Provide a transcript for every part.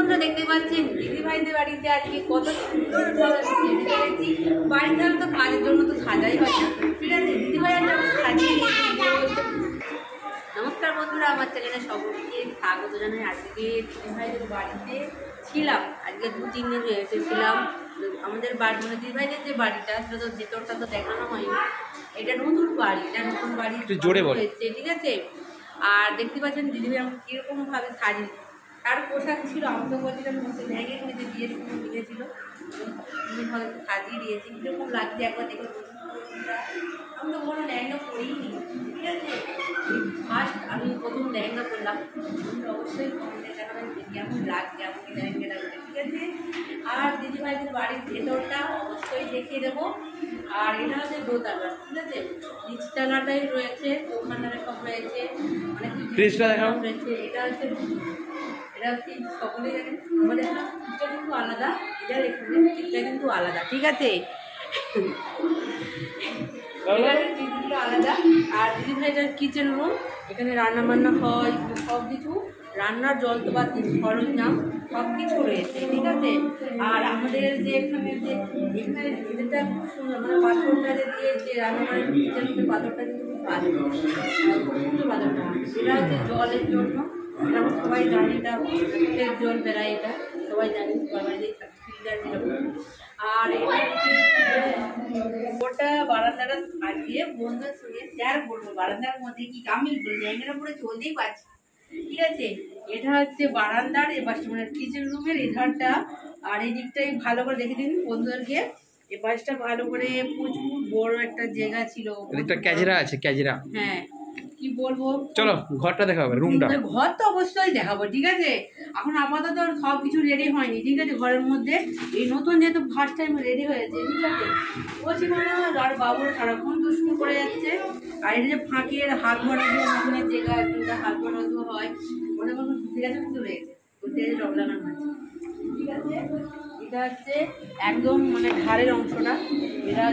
বন্ধুরা দেখতে পাচ্ছেন দিদি ভাইদের বাড়িতে আজকে কত সুন্দর বাড়িটা তো কাজের জন্য তো সাজাই হয় না, ঠিক আছে। দিদি ভাই একটা সাজিয়ে নমস্কার বন্ধুরা, আমার চ্যানেলে সকলকে স্বাগত জানাই। আজকে দিদি ভাইদের বাড়িতে ছিলাম, আজকে 2-3 দিন এসেছিলাম। আমাদের বাড়ি মানে দিদি ভাইদের যে বাড়িটা সেটা তো ভেতরটা তো দেখানো হয়নি। এটা নতুন বাড়ি, এটা নতুন বাড়ি জোরে হয়েছে, ঠিক আছে। আর দেখতে পাচ্ছেন দিদি ভাই আমাকে কীরকমভাবে সাজিয়ে, তার পোশাক ছিল আমাকে বলছিলাম ব্যাগে নিতে দিয়েছিল, ভাবে সাজিয়ে দিয়েছি। কীরকম লাগছে একবার দেখে আমি তো কোনো লেহেঙ্গা পরিনি, ঠিক আছে। ফার্স্ট আমি প্রথম লেহেঙ্গা পরলাম, অবশ্যই কেমন লাগছে আমাকে লেহেঙ্গাটা, ঠিক আছে। আর দিদিভাইদের বাড়ির ভেতরটা অবশ্যই দেখিয়ে দেবো। আর এটা হচ্ছে দোতলা, ঠিক আছে। নিচতলাটাই রয়েছে, ওখানটায় সব রয়েছে, অনেক রয়েছে। এটা হচ্ছে সকলেই জানেন আমাদের এটা কিন্তু আলাদা, এটার এখানে এটা কিন্তু আলাদা, ঠিক আছে। আলাদা। আর দিদি ভাইটার কিচেন রুম, এখানে রান্না বান্না হয়, সব কিছু রান্নার যন্ত্রপাতি সরঞ্জাম সব কিছু রয়েছে, ঠিক আছে। আর আমাদের যে এখানে এটা খুব সুন্দর, মানে পাথরটা দিয়ে যে রান্নার কিচেন রুমের পাথরটা কিন্তু খুব ভালো, খুব সুন্দর পাথরটা। এটা হচ্ছে জলের জন্য, এটা আমরা সবাই জানি, এটা ফ্রেশ জল বেড়ায়, এটা সবাই জানি ফিল্টার যেরকম। আর ওটা বারান্দাটা সাজিয়ে বন্ধুদের সঙ্গে শেয়ার করবো। বারান্দার মধ্যে কি আমি লেহেঙ্গাটা পরে চলতেই পারছি, ঠিক আছে। এটা হচ্ছে বারান্দার এপাশটা, মানে কিচেন রুমের এধারটা। আর এই দিকটাই ভালো করে দেখে দিন বন্ধুদেরকে, এপাশটা ভালো করে প্রচুর বড় একটা জায়গা ছিল, ক্যাজরা আছে, ক্যাজরা। হ্যাঁ, কি বলবো, চলো ঘরটা দেখাবো, রুমটা। ঘর তো অবশ্যই দেখাবো, ঠিক আছে। এখন আপাতত সব কিছু রেডি হয়নি, ঠিক আছে। ঘরের মধ্যে এই নতুন যেহেতু ফার্স্ট টাইম রেডি হয়েছে, ঠিক আছে। বলছি মানে আর বাবুর সারাক্ষণ দুষ্টু করে যাচ্ছে। আর এটা যে ফাঁকের হাত ভরানো মেশিনের জায়গা, কিন্তু হাত ভরানো হয় মনে কোনো ঠিক আছে, কিন্তু রয়েছে বলতে জল লাগানো আছে, ঠিক আছে। এটা হচ্ছে একদম মানে ধারের অংশটা, এটা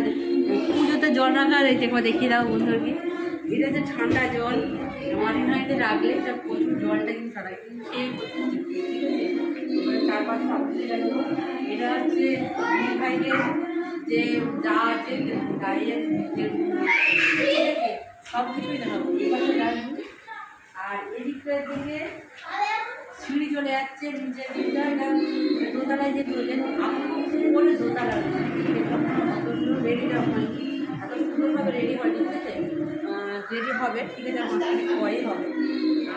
পুজোতে জল রাখা রয়েছে, একবার দেখিয়ে দাও বন্ধুদেরকে। এটা হচ্ছে ঠান্ডা জল, মাটিতে রাখলে এটা প্রচুর জলটা কিন্তু ছাড়ায়, কিন্তু সেই প্রচুর, ঠিক আছে। 4-5 এটা হচ্ছে ভাইদের যে যা আছে গাড়ি আছে, সব কিছুই দেখাবো। আর এদিকটার দিকে সিঁড়ি চলে যাচ্ছে নিচের দিকটা, এটা দোতলায় যে তোলেন আমি করে দোতলা রেডিটা হয়নি, এত সুন্দরভাবে রেডি হয়নি, ঠিক আছে। রেডি হবে, ঠিক আছে, আমার পরেই হবে।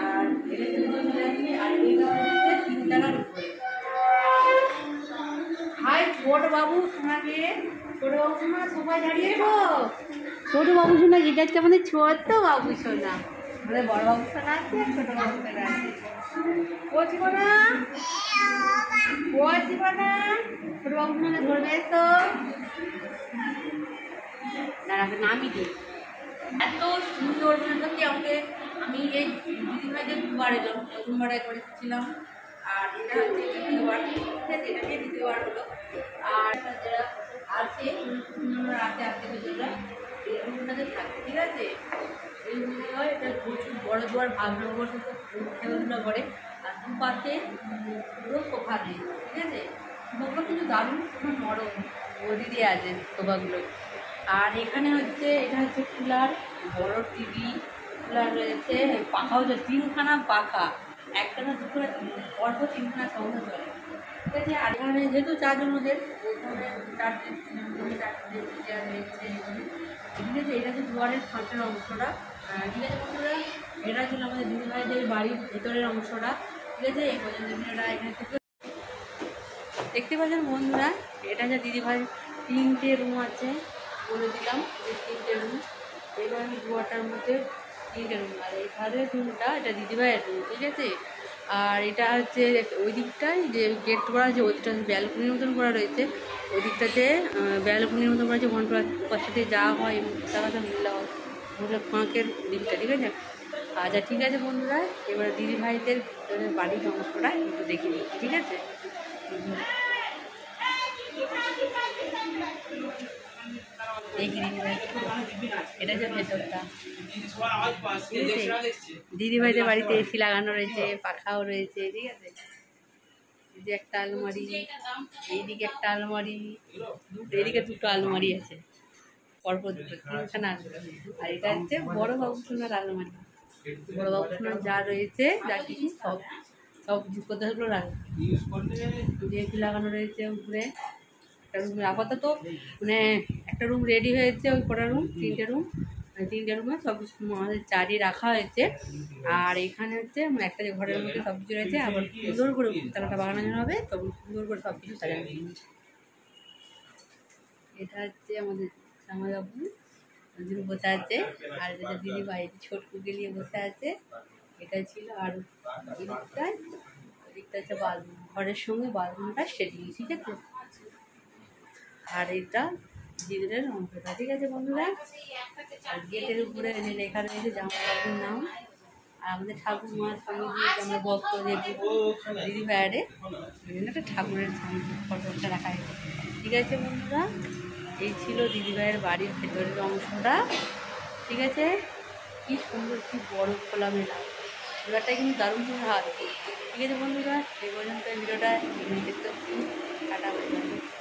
আর এটা চলে যাচ্ছে। আর এটা হচ্ছে 3 তলার উপরে। হাই ছোট বাবু সোনাকে, ছোট বাবু সোনা সবাই দাঁড়িয়ে গো, ছোট বাবু সোনা, এটা হচ্ছে আমাদের ছোট্ট বাবু সোনা। আমাদের বড় বাবু সোনা আছে, ছোট বাবু সোনা আছে। পৌঁছিব না ছোট বাবু সোনাকে ধরবে, এসো দাঁড়াবে নামি দিই। এত সুন্দর সত্যি আমাকে, আমি এই দিদিভাইদের দুবার এলাম, প্রথমবার একবার এসেছিলাম। আর এটা হচ্ছে দ্বিতীয়বার, ঠিক আছে, এটাকে দ্বিতীয়বার হলো। আর যারা আছে রাতে আত্মীয়রা এই রুমটাতে থাকে, ঠিক আছে। এই রুমে হয়, এটা প্রচুর বড় দুয়ার, ভাগনগর খেলাধুলা করে। আর দুপাশে পুরো সোফা দিয়ে, ঠিক আছে। সোফাগুলো কিন্তু দারুণ কোনো নরম গদি দিয়ে আছে সোফাগুলো। আর এখানে হচ্ছে এটা হচ্ছে কুলার, বড় টিভি, কুলার রয়েছে, পাখা হচ্ছে 3খানা পাখা, একটা না দুটো অল্প 3খানা সংখ্যা চলে, ঠিক আছে। আর এখানে যেহেতু 4 জনদের ওখানে 4টে চেয়ার রয়েছে, ঠিক আছে। এটা হচ্ছে দুয়ারের ফাঁকের অংশটা, ঠিক আছে বন্ধুরা। এটা ছিল আমাদের দিদিভাইদের বাড়ির ভেতরের অংশটা, ঠিক আছে। এই পর্যন্ত ভিডিওটা এখানে থেকে দেখতে পাচ্ছেন বন্ধুরা। এটা হচ্ছে দিদিভাই 3টে রুম আছে বলে দিলাম, এই 3টে রুম। এবার দুয়ারটার মধ্যে 3টে রুম, আর এই ধারের রুমটা এটা দিদিভাইয়ের রুম, ঠিক আছে। আর এটা হচ্ছে ওই দিকটায় যে গেট করা আছে, ওই দিকটা ব্যালকনির মতন করা রয়েছে, ওই দিকটাতে ব্যালকনির মতন করা আছে, ঘন্টা পাশে যাওয়া হয় তার কাছে মহিলা হয়, ফাঁকের দিকটা, ঠিক আছে। আচ্ছা ঠিক আছে বন্ধুরা, এবার দিদিভাইদের বাড়ির অংশটা একটু দেখে নিচ্ছি, ঠিক আছে। এটা যে ভেতরটা, দিদিভাইদের বাড়িতে এসি লাগানো রয়েছে, পাখাও রয়েছে, ঠিক আছে। এই যে একটা আলমারি, এইদিকে একটা আলমারি, এদিকে দুটো আলমারি আছে, পরপর দুটো, তিনখানা আলমারি। আর এটা হচ্ছে বড় বাবুসোনার আলমারি। বড় বাবুসোনার যা রয়েছে, যা কিছু সব সব কিছু কোথাগুলো রাখবে, যেহেতু লাগানো রয়েছে উপরে। একটা রুম আপাতত মানে একটা রুম রেডি হয়েছে, ওই কটা রুম, তিনটে রুমে সব কিছু আমাদের চারি রাখা হয়েছে। আর এখানে হচ্ছে একটা যে ঘরের মধ্যে সব কিছু রয়েছে, আবার সুন্দর করে তালাটা বাগানো হবে, তখন সুন্দর করে সব কিছু সাজানো হবে। এটা হচ্ছে আমাদের জামাইবাবু, যিনি বসে আছে, আর এটা দিদি ভাই ছোটকুকে নিয়ে বসে আছে। এটা ছিল, আর এদিকটা হচ্ছে বাথরুম, ঘরের সঙ্গে বাথরুমটা সেটিং, ঠিক আছে। আর এটা দিদিদের অংশটা, ঠিক আছে বন্ধুরা। আর গেটের উপরে লেখা রয়েছে জামাইবাবুর নাম, আর আমাদের ঠাকুরমার সঙ্গে যে আমরা ভক্ত যে দিদি ভাইয়ারে একটা ঠাকুরের ফটোটা রাখা হয়েছে, ঠিক আছে বন্ধুরা। এই ছিল দিদিভাইয়ের বাড়ির ভেতরের অংশটা, ঠিক আছে। কি সুন্দর, কি বড় খোলামেলা, এবারটা কিন্তু দারুণ করে হাত, ঠিক আছে বন্ধুরা। এই পর্যন্ত ভিডিওটা দেখতে কাটা হয়ে যাবে।